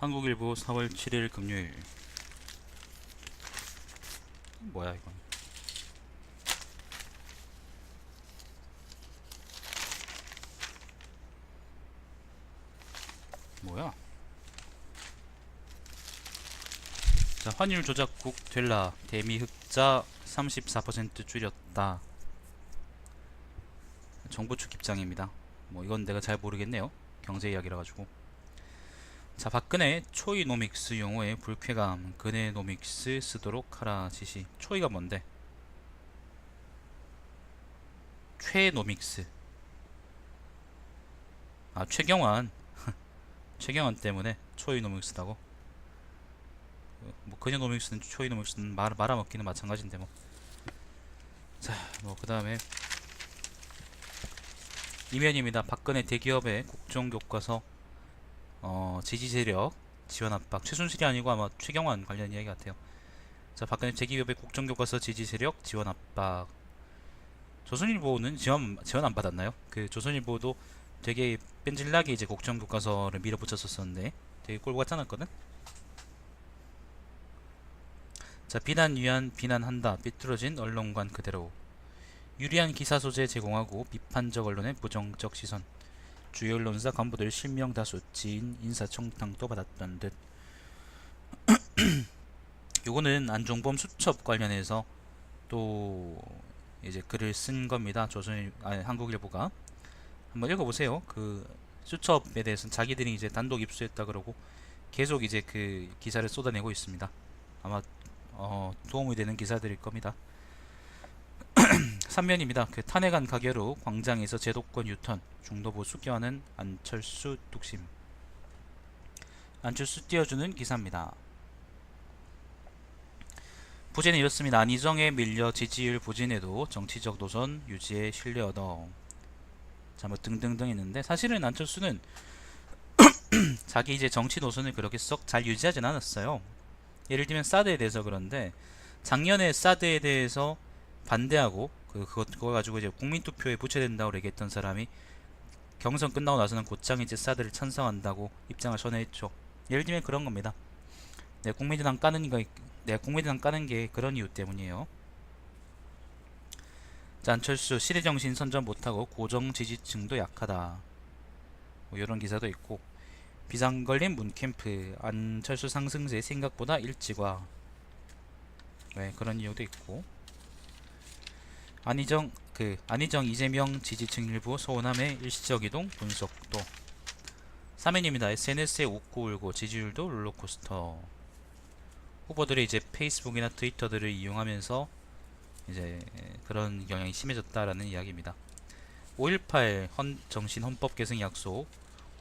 한국일보 4월 7일 금요일. 뭐야 이건? 뭐야? 자, 환율 조작국 될라. 대미 흑자 34% 줄였다. 정부 측 입장입니다. 뭐 이건 내가 잘 모르겠네요. 경제 이야기라 가지고. 자, 박근혜 초이노믹스 용어의 불쾌감, 근해노믹스 쓰도록 하라 지시. 초이가 뭔데? 최노믹스. 아, 최경환. 최경환 때문에 초이노믹스다고. 뭐 근해노믹스는 초이노믹스는 말아먹기는 마찬가지인데 뭐. 자, 뭐 그다음에 이면입니다. 박근혜 대기업의 국정교과서 지지 세력 지원 압박. 최순실이 아니고 아마 최경환 관련 이야기 같아요. 자, 박근혜 대기업의 국정교과서 지지 세력 지원 압박. 조선일보는 지원 안 받았나요? 그 조선일보도 되게 뺀질나게 이제 국정교과서를 밀어붙였었었는데 되게 꼴보 같지 않았거든? 자, 비난 위한 비난한다. 삐뚤어진 언론관 그대로. 유리한 기사 소재 제공하고 비판적 언론의 부정적 시선. 주요 언론사 간부들 실명 다수. 지인 인사청탁도 받았던 듯. 요거는 안종범 수첩 관련해서 또 이제 글을 쓴 겁니다. 한국일보가 한번 읽어보세요. 그 수첩에 대해서는 자기들이 이제 단독 입수했다 그러고 계속 이제 그 기사를 쏟아내고 있습니다. 아마 도움이 되는 기사들일 겁니다. 3면입니다. 그 탄핵안 가결 후 광장에서 제도권 유턴, 중도보수 껴안은 안철수 뚝심. 안철수 띄워주는 기사입니다. 부진은 이렇습니다. 안희정에 밀려 지지율 부진에도 정치적 노선 유지에 신뢰 얻어. 자, 뭐 등등등 있는데 사실은 안철수는 자기 이제 정치 노선을 그렇게 썩 잘 유지하진 않았어요. 예를 들면 사드에 대해서 그런데 작년에 사드에 대해서 반대하고 그거 가지고 이제 국민투표에 부채된다고 얘기했던 사람이 경선 끝나고 나서는 곧장 이제 사드를 찬성한다고 입장을 전해했죠. 예를 들면 그런 겁니다. 국민의당 까는 게 그런 이유 때문이에요. 자, 안철수 시대정신 선전 못하고 고정 지지층도 약하다. 뭐 이런 기사도 있고, 비상걸림 문캠프 안철수 상승세 생각보다 일찍 와. 네, 그런 이유도 있고, 안희정 이재명 지지층 일부 서운함의 일시적 이동 분석도. 3회입니다. SNS에 웃고 울고 지지율도 롤러코스터. 후보들이 이제 페이스북이나 트위터들을 이용하면서 이제 그런 영향이 심해졌다라는 이야기입니다. 5.18 정신 헌법 개정 약속.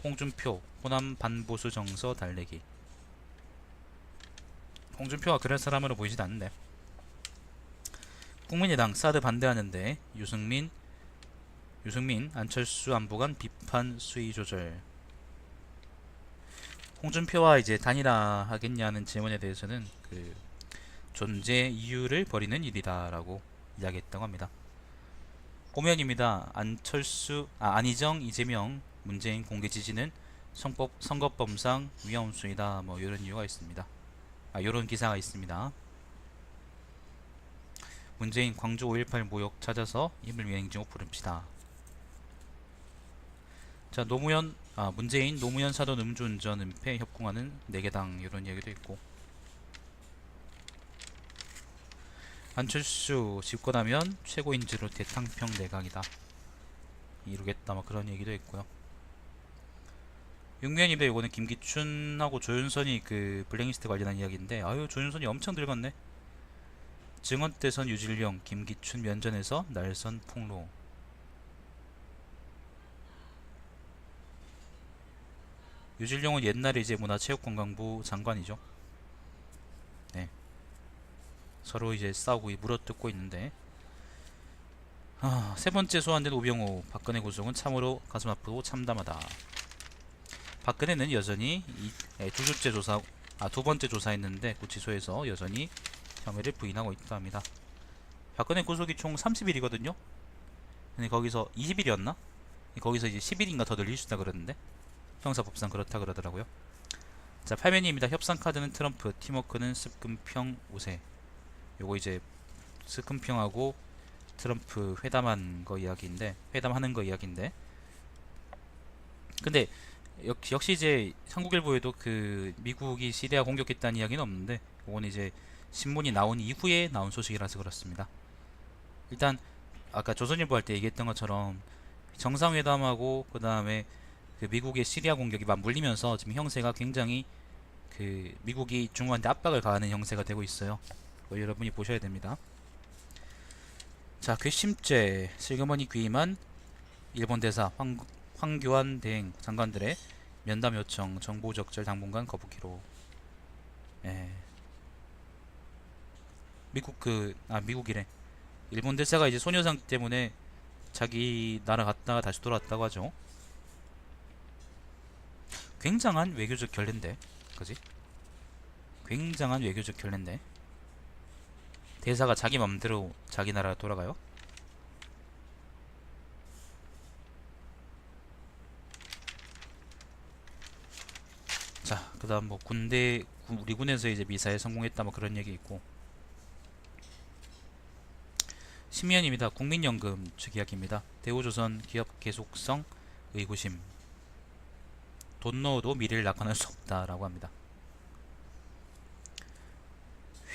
홍준표 호남 반보수 정서 달래기. 홍준표가 그럴 사람으로 보이진 않는데. 국민의당 사드 반대하는데 유승민 안철수 안보관 비판 수위 조절. 홍준표와 이제 단일화 하겠냐는 질문에 대해서는 그 존재 이유를 버리는 일이다라고 이야기했다고 합니다. 고면입니다. 안희정, 이재명, 문재인 공개 지지는 선거법상 위험수이다. 뭐 이런 이유가 있습니다. 이런 기사가 있습니다. 문재인 광주 5.18 모욕 찾아서 힘을 위행지고 부릅시다. 자, 문재인 노무현 사돈 음주운전 은폐 협공하는 4개당 이런 얘기도 있고, 안철수 집권하면 최고인지로 대탕평 내각이다 이루겠다 뭐 그런 얘기도 있고요. 6면입니다. 요거는 김기춘하고 조윤선이 그 블랙리스트 관련한 이야기인데, 조윤선이 엄청 늙었네. 증언대선 유질령 김기춘 면전에서 날선 폭로. 유질령은 옛날에 이제 문화체육관광부 장관이죠. 네, 서로 이제 싸우고 물어뜯고 있는데, 세 번째 소환된 오병호 박근혜 구속은 참으로 가슴 아프고 참담하다. 박근혜는 여전히 두 번째 조사했는데 구치소에서 여전히 혐의를 부인하고 있다 합니다. 박근혜 구속이 총 30일이거든요. 근데 거기서 20일이었나? 거기서 이제 10일인가 더 늘릴 수 있다 그러는데, 형사법상 그렇다 그러더라고요. 자, 8면입니다. 협상 카드는 트럼프, 팀워크는 습근평 우세. 요거 이제 습근평하고 트럼프 회담하는 거 이야기인데, 근데 역시 이제 한국일보에도 그 미국이 시리아 공격했다는 이야기는 없는데, 그건 이제 신문이 나온 이후에 나온 소식이라서 그렇습니다. 일단 아까 조선일보 할 때 얘기했던 것처럼 정상회담하고 그 다음에 그 미국의 시리아 공격이 맞물리면서 지금 형세가 굉장히 그 미국이 중국한테 압박을 가하는 형세가 되고 있어요. 여러분이 보셔야 됩니다. 자, 괘씸죄 슬그머니 귀임한 일본 대사 황교안 대행 장관들의 면담 요청 정보적절 당분간 거부키로. 예. 미국이래. 일본 대사가 이제 소녀상 때문에 자기 나라 갔다가 다시 돌아왔다고 하죠. 굉장한 외교적 결례인데, 그지? 굉장한 외교적 결례인데 대사가 자기 맘대로 자기 나라 돌아가요? 자, 그다음 뭐 우리 군에서 이제 미사에 성공했다 뭐 그런 얘기 있고. 심의원입니다. 국민연금 측 이야기입니다. 대우조선 기업 계속성 의구심. 돈 넣어도 미래를 낙관할 수 없다라고 합니다.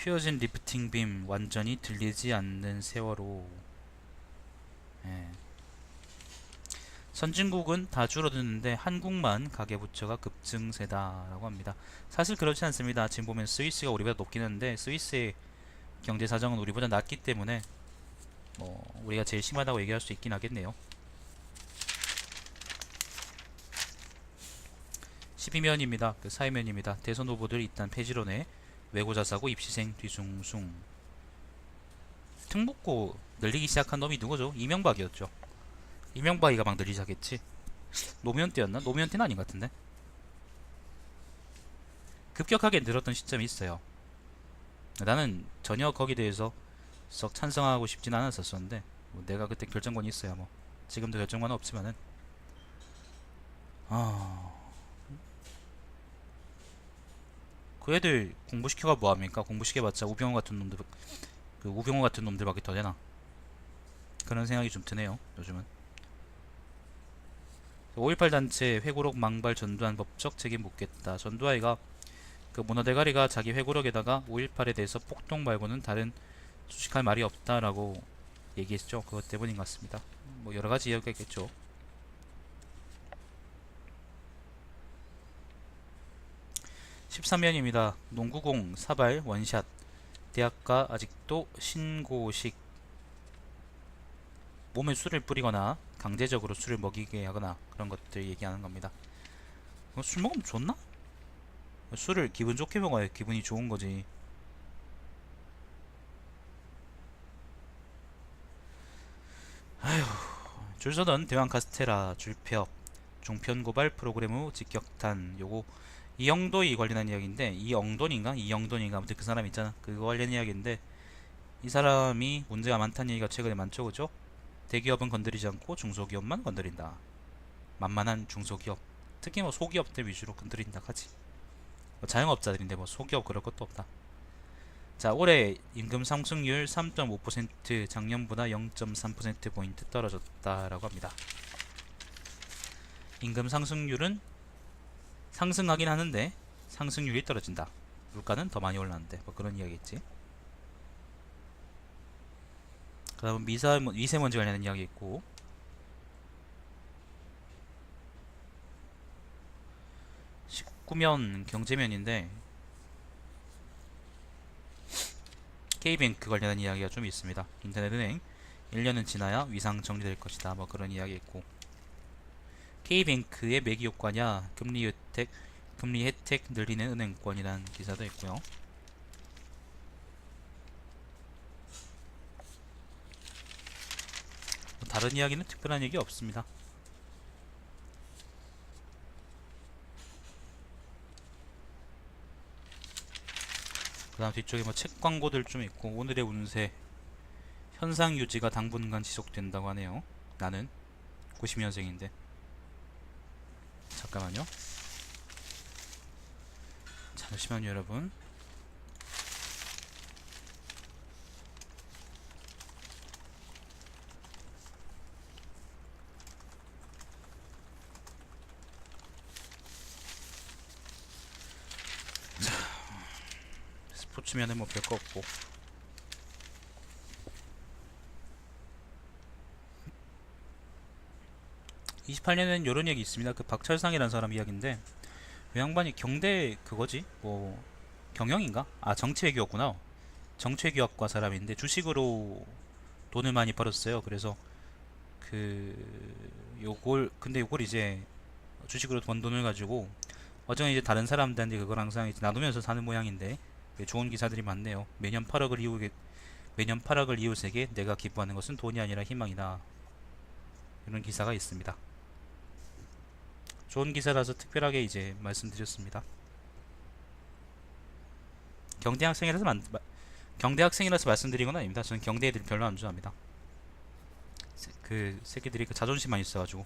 휘어진 리프팅 빔 완전히 들리지 않는 세월호. 예. 선진국은 다 줄어드는데 한국만 가계부채가 급증세다라고 합니다. 사실 그렇지 않습니다. 지금 보면 스위스가 우리보다 높긴 한데 스위스의 경제 사정은 우리보다 낫기 때문에 뭐 우리가 제일 심하다고 얘기할 수 있긴 하겠네요. 12면입니다. 그 사회면입니다. 대선 후보들 일단 폐지론에 외고자 사고 입시생 뒤숭숭. 특목고 늘리기 시작한 놈이 누구죠? 이명박이었죠. 이명박이가 막 늘리기 시작했지. 노무현 때였나? 노무현 때는 아닌 것 같은데. 급격하게 늘었던 시점이 있어요. 나는 전혀 거기에 대해서 썩 찬성하고 싶진 않았었는데 뭐 내가 그때 결정권이 있어야 뭐 지금도 결정권은 없지만은 그 애들 공부시켜가 뭐합니까? 공부시켜봤자 우병우 같은 놈들밖에 더 되나? 그런 생각이 좀 드네요. 요즘은 5.18 단체 회고록 망발 전두환 법적 책임 묻겠다. 전두환이가 그 문어대가리가 자기 회고록에다가 5.18에 대해서 폭동 말고는 다른 수식할 말이 없다라고 얘기했죠. 그것 때문인 것 같습니다. 뭐 여러가지 이유가 있겠죠. 13면입니다. 농구공 사발 원샷. 대학가 아직도 신고식. 몸에 술을 뿌리거나 강제적으로 술을 먹이게 하거나 그런 것들 얘기하는 겁니다. 술 먹으면 좋나? 술을 기분 좋게 먹어야 기분이 좋은 거지. 줄 서던 대왕 카스테라 줄폐업 종편 고발 프로그램 후 직격탄. 요거 이영도이 관련한 이야기인데 이영돈인가 아무튼 그 사람 있잖아. 그거 관련 이야기인데 이 사람이 문제가 많다는 얘기가 최근에 많죠, 그죠? 대기업은 건드리지 않고 중소기업만 건드린다. 만만한 중소기업, 특히 뭐 소기업들 위주로 건드린다 하지. 뭐 자영업자들인데 뭐 소기업 그럴 것도 없다. 자, 올해 임금 상승률 3.5%, 작년보다 0.3%포인트 떨어졌다라고 합니다. 임금 상승률은 상승하긴 하는데 상승률이 떨어진다. 물가는 더 많이 올랐는데 뭐 그런 이야기겠지. 그 다음 미세먼지 관련된 이야기 있고, 19면 경제면인데 K뱅크 관련한 이야기가 좀 있습니다. 인터넷은행 1년은 지나야 위상 정리될 것이다. 뭐 그런 이야기 있고, K뱅크의 매기 효과냐 금리 혜택 늘리는 은행권이라는 기사도 있고요. 다른 이야기는 특별한 얘기 없습니다. 그 다음 뒤쪽에 뭐 책 광고들 좀 있고, 오늘의 운세 현상 유지가 당분간 지속된다고 하네요. 나는 90년생인데. 자, 잠깐만요. 잠시만요, 여러분. 스포츠면은 뭐 별거 없고. 28년에는 요런 얘기 있습니다. 그 박철상이라는 사람 이야기인데, 그 양반이 경대 그거지? 뭐 경영인가? 아, 정치외교였구나. 정치외교학과 사람인데 주식으로 돈을 많이 벌었어요. 그래서 그 요걸 근데 요걸 이제 주식으로 번 돈을 가지고 어쩌면 이제 다른 사람들한테 그걸 항상 이제 나누면서 사는 모양인데, 좋은 기사들이 많네요. 매년 8억을 이웃에게 내가 기부하는 것은 돈이 아니라 희망이다. 이런 기사가 있습니다. 좋은 기사라서 특별하게 이제 말씀드렸습니다. 경대 학생이라서 경대 학생이라서 말씀드린 건 아닙니다. 저는 경대 애들 별로 안 좋아합니다. 그 새끼들이 그 자존심만 있어가지고.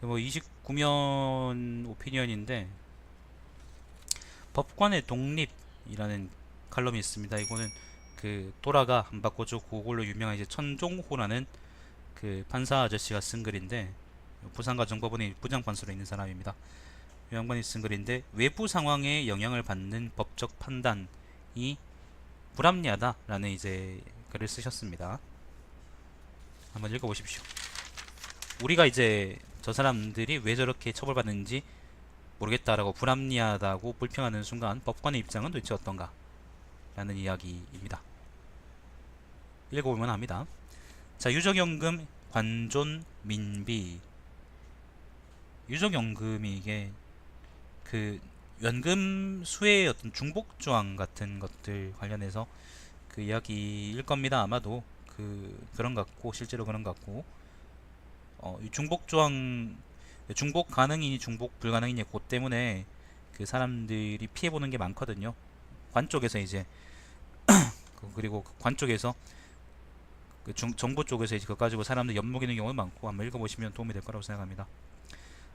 그 뭐 29면 오피니언인데, 법관의 독립이라는 칼럼이 있습니다. 이거는 그 도라가 안 바꿔줘 그걸로 유명한 이제 천종호라는 그 판사 아저씨가 쓴 글인데, 부산가정법원의 부장판사로 있는 사람입니다. 이 양반이 쓴 글인데, 외부 상황에 영향을 받는 법적 판단이 불합리하다라는 이제 글을 쓰셨습니다. 한번 읽어보십시오. 우리가 이제 저 사람들이 왜 저렇게 처벌받는지 모르겠다라고 불합리하다고 불평하는 순간 법관의 입장은 도대체 어떤가? 라는 이야기입니다. 읽어보면 합니다. 자, 유족연금, 관존, 민비. 유족연금이 이게 그 연금 수혜의 어떤 중복 조항 같은 것들 관련해서 그 이야기일 겁니다. 아마도 그런 것 같고, 실제로 그런 것 같고, 이 중복 조항, 중복 가능이니 중복 불가능이니 그 때문에 그 사람들이 피해 보는 게 많거든요. 관 쪽에서 이제 그리고 관 쪽에서 그 정부 쪽에서 이제 그거 가지고 사람들 엿먹이는 경우가 많고, 한번 읽어보시면 도움이 될 거라고 생각합니다.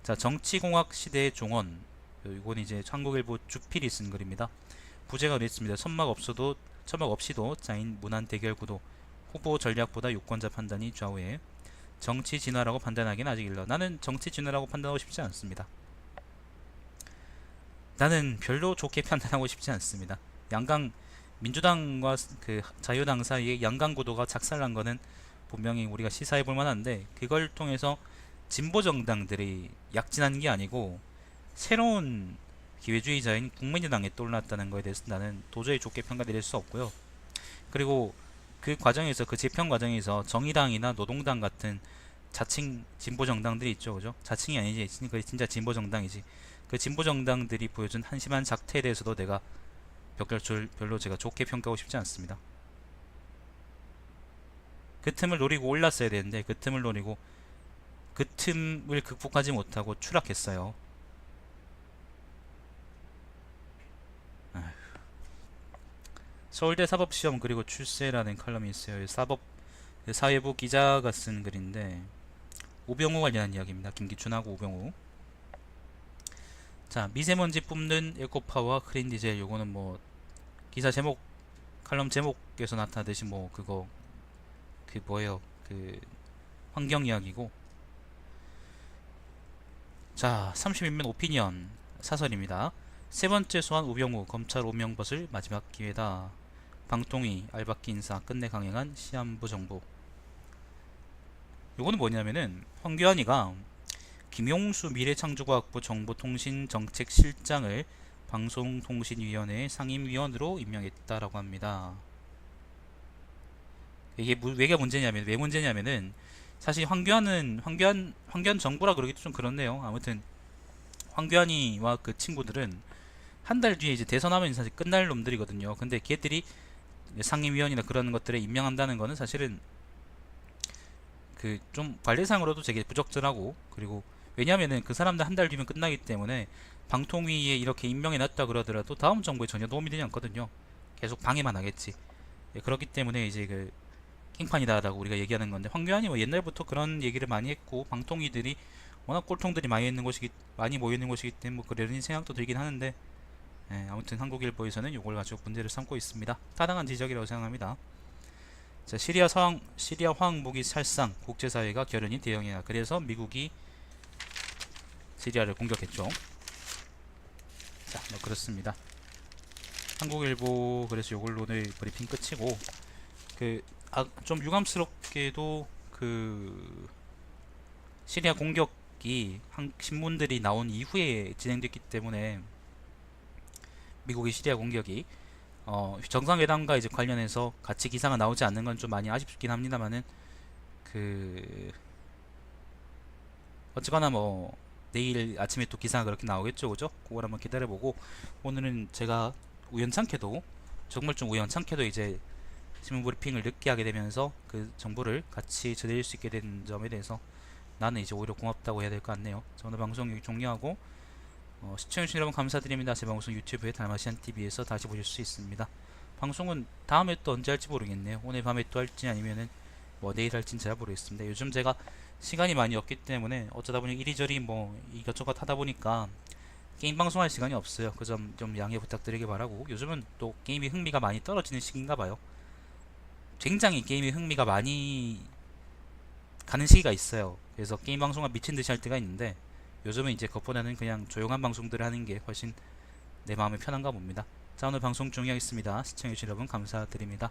자, 정치공학 시대의 종언. 이건 이제 한국일보 주필이 쓴 글입니다. 부제가 있습니다. 천막 없이도 짜인 무난 대결 구도. 후보 전략보다 유권자 판단이 좌우해. 정치 진화라고 판단하기는 아직 일러. 나는 정치 진화라고 판단하고 싶지 않습니다. 나는 별로 좋게 판단하고 싶지 않습니다. 민주당과 그 자유당 사이에 양강 구도가 작살난 거는 분명히 우리가 시사해 볼 만한데, 그걸 통해서 진보 정당들이 약진한 게 아니고 새로운 기회주의자인 국민의당에 떠올랐다는 거에 대해서 나는 도저히 좋게 평가드릴 수 없고요. 그리고 그 과정에서, 그 재편 과정에서 정의당이나 노동당 같은 자칭 진보 정당들이 있죠, 그죠? 자칭이 아니지, 그 진짜 진보 정당이지. 그 진보 정당들이 보여준 한심한 작태에 대해서도 내가 별로 제가 좋게 평가하고 싶지 않습니다. 그 틈을 노리고 올랐어야 되는데, 그 틈을 노리고 그 틈을 극복하지 못하고 추락했어요. 서울대 사법시험 그리고 출세라는 칼럼이 있어요. 사회부 기자가 쓴 글인데, 우병우 관련한 이야기입니다. 김기춘하고 우병우. 자, 미세먼지 뿜는 에코파워 크린 디젤. 요거는 뭐 기사 제목, 칼럼 제목에서 나타나듯이 뭐 그거 뭐예요, 그 환경 이야기고. 자, 31면 오피니언 사설입니다. 세 번째 소환 우병우 검찰 오명벗을 마지막 기회다. 방통위 알박기 인사 끝내 강행한 시한부 정부. 요거는 뭐냐면은 황교안이가 김용수 미래창조과학부 정보통신정책실장을 방송통신위원회 상임위원으로 임명했다라고 합니다. 이게 왜 문제냐면은 사실 황교안 정부라 그러기도 좀 그렇네요. 아무튼 황교안이와 그 친구들은 한 달 뒤에 이제 대선하면 사실 끝날 놈들이거든요. 근데 걔들이 상임위원이나 그런 것들에 임명한다는 거는 사실은 그 좀 관례상으로도 되게 부적절하고, 그리고 왜냐면은 그 사람들 한 달 뒤면 끝나기 때문에 방통위에 이렇게 임명해 놨다 그러더라도 다음 정부에 전혀 도움이 되지 않거든요. 계속 방해만 하겠지. 그렇기 때문에 이제 그 깽판이다라고 우리가 얘기하는 건데, 황교안이 뭐 옛날부터 그런 얘기를 많이 했고, 방통위들이 워낙 꼴통들이 많이 모여 있는 곳이기 때문에 뭐 그러려니 생각도 들긴 하는데, 예, 아무튼 한국일보에서는 이걸 가지고 문제를 삼고 있습니다. 타당한 지적이라고 생각합니다. 자, 시리아 화학 무기 살상 국제사회가 결연히 대응해야. 그래서 미국이 시리아를 공격했죠. 자, 뭐 그렇습니다. 한국일보 그래서 요걸 오늘 브리핑 끝이고, 좀 유감스럽게도 시리아 공격이 신문들이 나온 이후에 진행됐기 때문에, 미국의 시리아 공격이 정상회담과 이제 관련해서 같이 기사가 나오지 않는 건 좀 많이 아쉽긴 합니다만은, 그 어쨌거나 뭐 내일 아침에 또 기사가 그렇게 나오겠죠, 그죠? 그걸 한번 기다려보고, 오늘은 제가 우연찮게도, 정말 좀 우연찮게도 이제 신문 브리핑을 늦게 하게 되면서 그 정보를 같이 전해줄 수 있게 된 점에 대해서 나는 이제 오히려 고맙다고 해야 될 것 같네요. 자, 오늘 방송 여기 종료하고, 시청해주신 여러분 감사드립니다. 제 방송 유튜브에 달마시안TV에서 다시 보실 수 있습니다. 방송은 다음에 또 언제 할지 모르겠네요. 오늘 밤에 또 할지 아니면은 뭐 내일 할지는 잘 모르겠습니다. 요즘 제가 시간이 많이 없기 때문에 어쩌다 보니 이리저리 뭐 이것저것 하다 보니까 게임 방송할 시간이 없어요. 그 점 좀 양해 부탁드리길 바라고, 요즘은 또 게임이 흥미가 많이 떨어지는 시기인가 봐요. 굉장히 게임이 흥미가 많이 가는 시기가 있어요. 그래서 게임 방송을 미친 듯이 할 때가 있는데, 요즘은 이제 그것보다는 그냥 조용한 방송들을 하는 게 훨씬 내 마음에 편한가 봅니다. 자, 오늘 방송 종료하겠습니다. 시청해주신 여러분 감사드립니다.